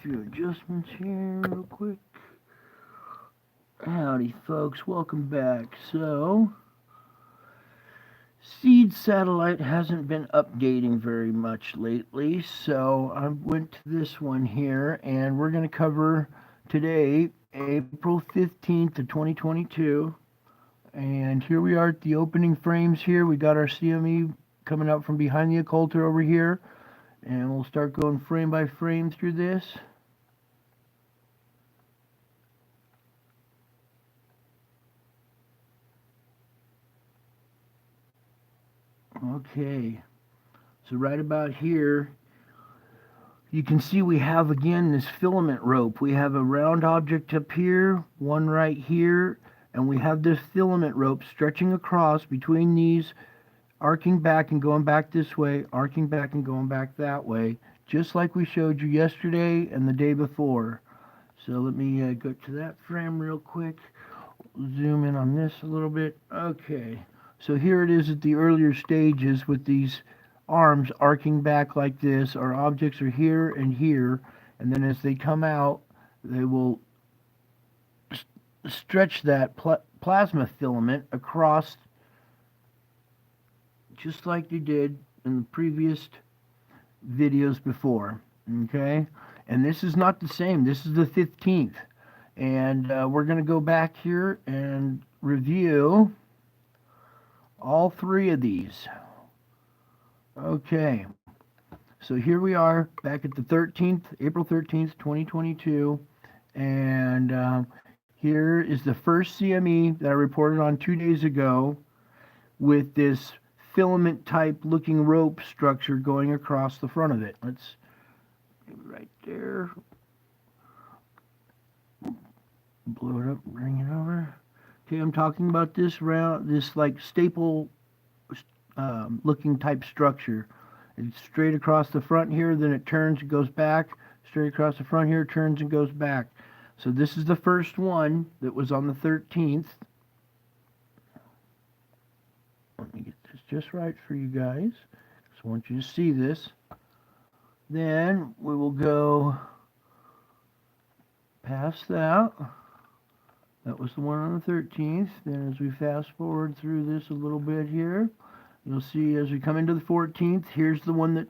few adjustments here real quick. Howdy folks, welcome back. So, Seed Satellite hasn't been updating very much lately, so I went to this one here and we're going to cover today, April 15th of 2022. And here we are at the opening frames here. We got our CME coming up from behind the occulter over here. And we'll start going frame by frame through this. Okay, so right about here, you can see we have again this filament rope. We have a round object up here, one right here, and we have this filament rope stretching across between these, arcing back and going back this way, arcing back and going back that way, just like we showed you yesterday and the day before. So let me go to that frame real quick, zoom in on this a little bit. Okay. So here it is at the earlier stages with these arms arcing back like this. Our objects are here, and then as they come out, they will stretch that plasma filament across just like they did in the previous videos before. Okay? And this is not the same. This is the 15th. And we're going to go back here and review all three of these. Okay, so here we are back at the 13th, April 13th, 2022, and here is the first CME that I reported on 2 days ago with this filament type looking rope structure going across the front of it. Let's right there, blow it up, bring it over. Okay, I'm talking about this round, this like staple looking type structure. It's straight across the front here, then it turns and goes back. Straight across the front here, turns and goes back. So this is the first one that was on the 13th. Let me get this just right for you guys. So I want you to see this. Then we will go past that. That was the one on the 13th. Then as we fast forward through this a little bit here, you'll see as we come into the 14th, here's the one that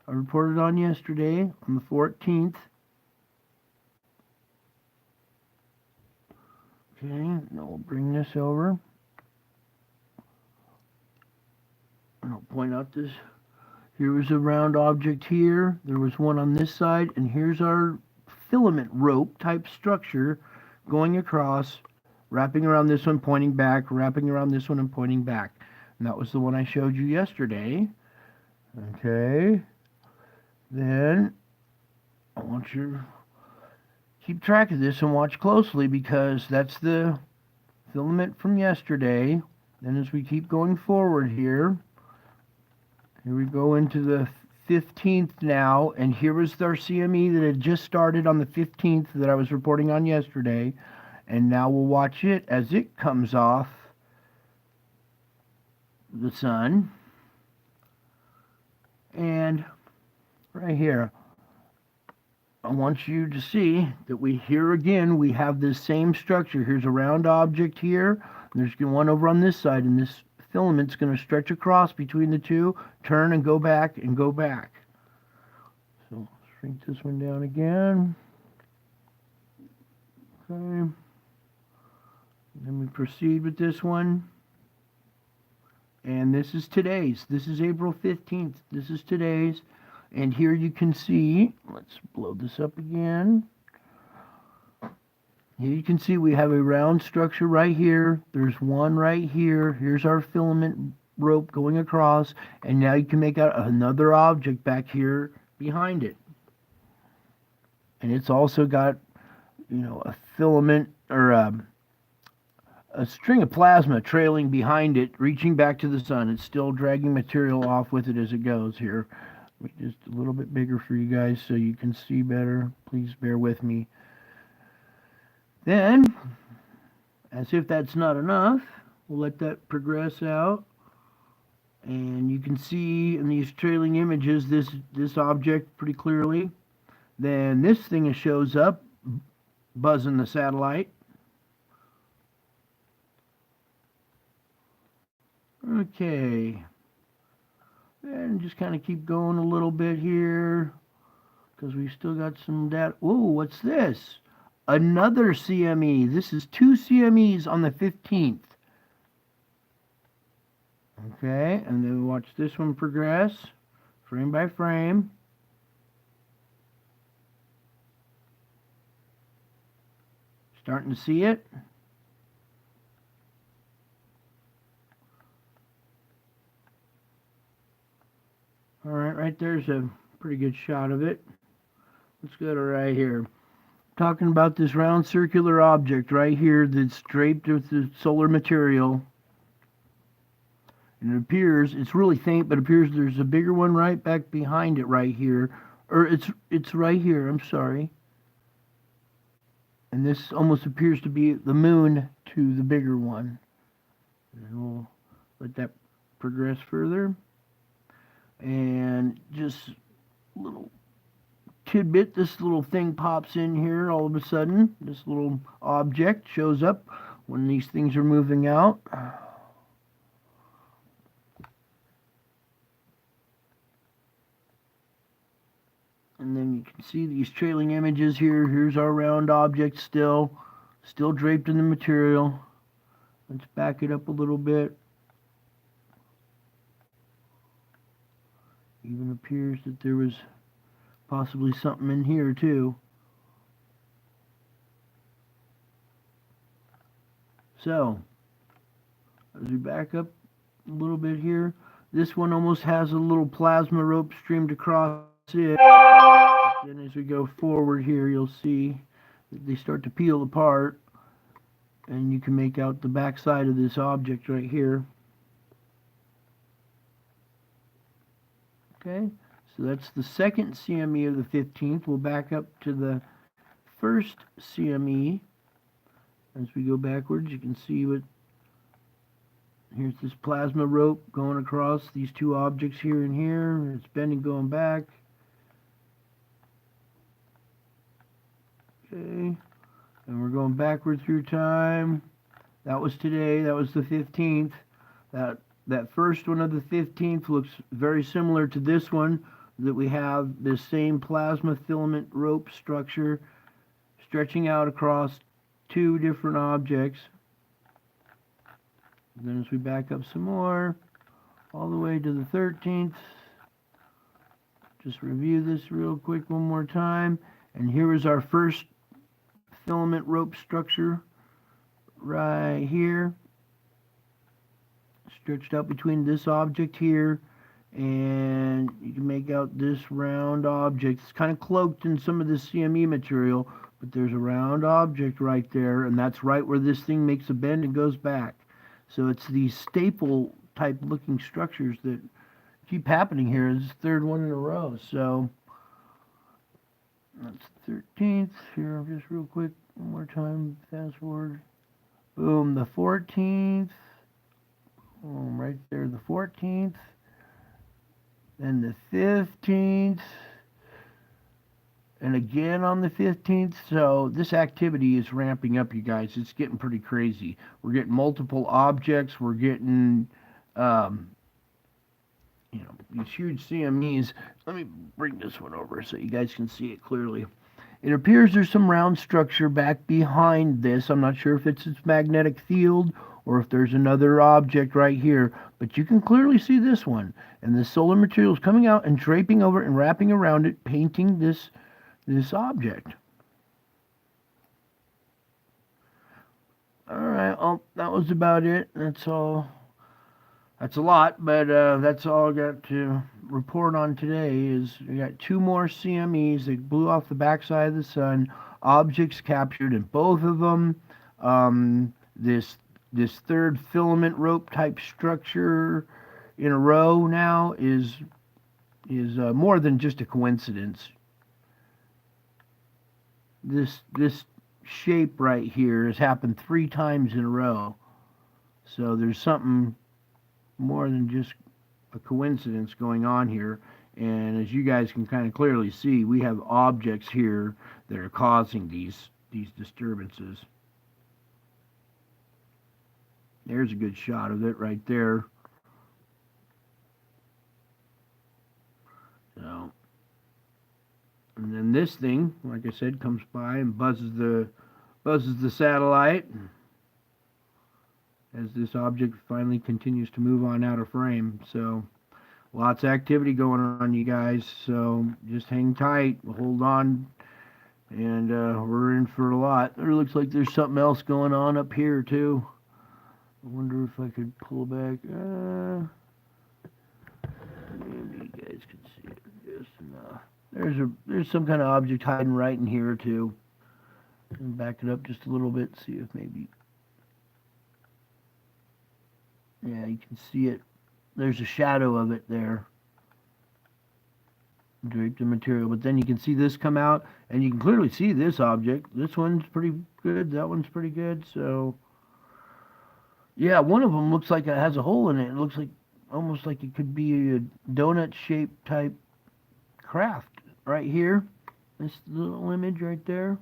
I reported on yesterday on the 14th. Okay, now we'll bring this over. And I'll point out this. Here was a round object here. There was one on this side, and here's our filament rope type structure going across, wrapping around this one, pointing back, wrapping around this one and pointing back. And that was the one I showed you yesterday. Okay. Then I want you to keep track of this and watch closely because that's the filament from yesterday. Then as we keep going forward here we go into the 15th now, and here was our CME that had just started on the 15th that I was reporting on yesterday, and now we'll watch it as it comes off the sun. And right here, I want you to see that here again we have this same structure. Here's a round object here, and there's one over on this side, and this filament's going to stretch across between the two, turn and go back and go back. So shrink this one down again. Okay. Then we proceed with this one. And this is today's. This is April 15th. This is today's. And here you can see, let's blow this up again. Here you can see we have a round structure right here. There's one right here. Here's our filament rope going across. And now you can make out another object back here behind it. And it's also got, a filament or a string of plasma trailing behind it, reaching back to the sun. It's still dragging material off with it as it goes here. Just a little bit bigger for you guys so you can see better. Please bear with me. Then, as if that's not enough, we'll let that progress out. And you can see in these trailing images this object pretty clearly. Then this thing shows up, buzzing the satellite. Okay. And just kind of keep going a little bit here because we still got some data. Oh, what's this? Another CME. This is two CMEs on the 15th. Okay, and then watch this one progress frame by frame. Starting to see it. All right there's a pretty good shot of it. Let's go to right here. Talking about this round circular object right here that's draped with the solar material. And it appears, it's really faint, but it appears there's a bigger one right back behind it right here. Or it's right here, I'm sorry. And this almost appears to be the moon to the bigger one. And we'll let that progress further. And just a little tidbit, this little thing pops in here all of a sudden. This little object shows up when these things are moving out. And then you can see these trailing images here. Here's our round object still draped in the material. Let's back it up a little bit. Even appears that there was possibly something in here too. So, as we back up a little bit here, this one almost has a little plasma rope streamed across it. Then as we go forward here, you'll see that they start to peel apart, and you can make out the back side of this object right here. Okay, so that's the second CME of the 15th. We'll back up to the first CME. As we go backwards, you can see what, here's this plasma rope going across these two objects here and here. It's bending going back. Okay, and we're going backward through time. That was today, that was the 15th. That first one of the 15th looks very similar to this one, that we have this same plasma filament rope structure stretching out across two different objects. And then as we back up some more, all the way to the 13th, just review this real quick one more time. And here is our first filament rope structure right here, stretched out between this object here, and you can make out this round object. It's kind of cloaked in some of this CME material, but there's a round object right there, and that's right where this thing makes a bend and goes back. So it's these staple type looking structures that keep happening here. This is the third one in a row. So that's the 13th. Here, just real quick, one more time, fast forward. Boom, the 14th. Boom, right there, the 14th. Then the 15th. And again on the 15th. So this activity is ramping up, you guys. It's getting pretty crazy. We're getting multiple objects. We're getting, these huge CMEs. Let me bring this one over so you guys can see it clearly. It appears there's some round structure back behind this. I'm not sure if it's its magnetic field or if there's another object right here, but you can clearly see this one. And the solar material is coming out and draping over and wrapping around it, painting this object. All right, well, that was about it. That's all. That's a lot, but that's all I got to report on today. Is we got two more CMEs that blew off the backside of the sun. Objects captured in both of them. This third filament rope type structure in a row now is more than just a coincidence. This shape right here has happened 3 times in a row, so there's something more than just a coincidence going on here. And as you guys can kind of clearly see, we have objects here that are causing these disturbances. There's a good shot of it right there. So, and then this thing, like I said, comes by and buzzes the satellite as this object finally continues to move on out of frame. So lots of activity going on, you guys. So just hang tight, hold on, and we're in for a lot. There looks like there's something else going on up here too. I wonder if I could pull back. Maybe you guys can see it just enough. There's some kind of object hiding right in here too. And back it up just a little bit, see if maybe. Yeah, you can see it. There's a shadow of it there. Draped in material, but then you can see this come out, and you can clearly see this object. This one's pretty good. That one's pretty good. So, yeah, one of them looks like it has a hole in it. It looks like almost like it could be a donut-shaped type craft right here. This little image right there.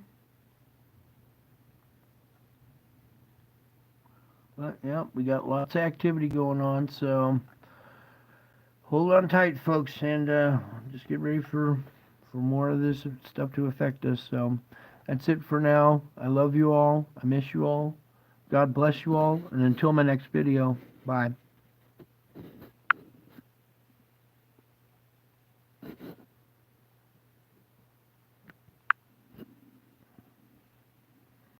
But yeah, we got lots of activity going on, so hold on tight, folks, and just get ready for more of this stuff to affect us. So that's it for now. I love you all. I miss you all. God bless you all. And until my next video, bye.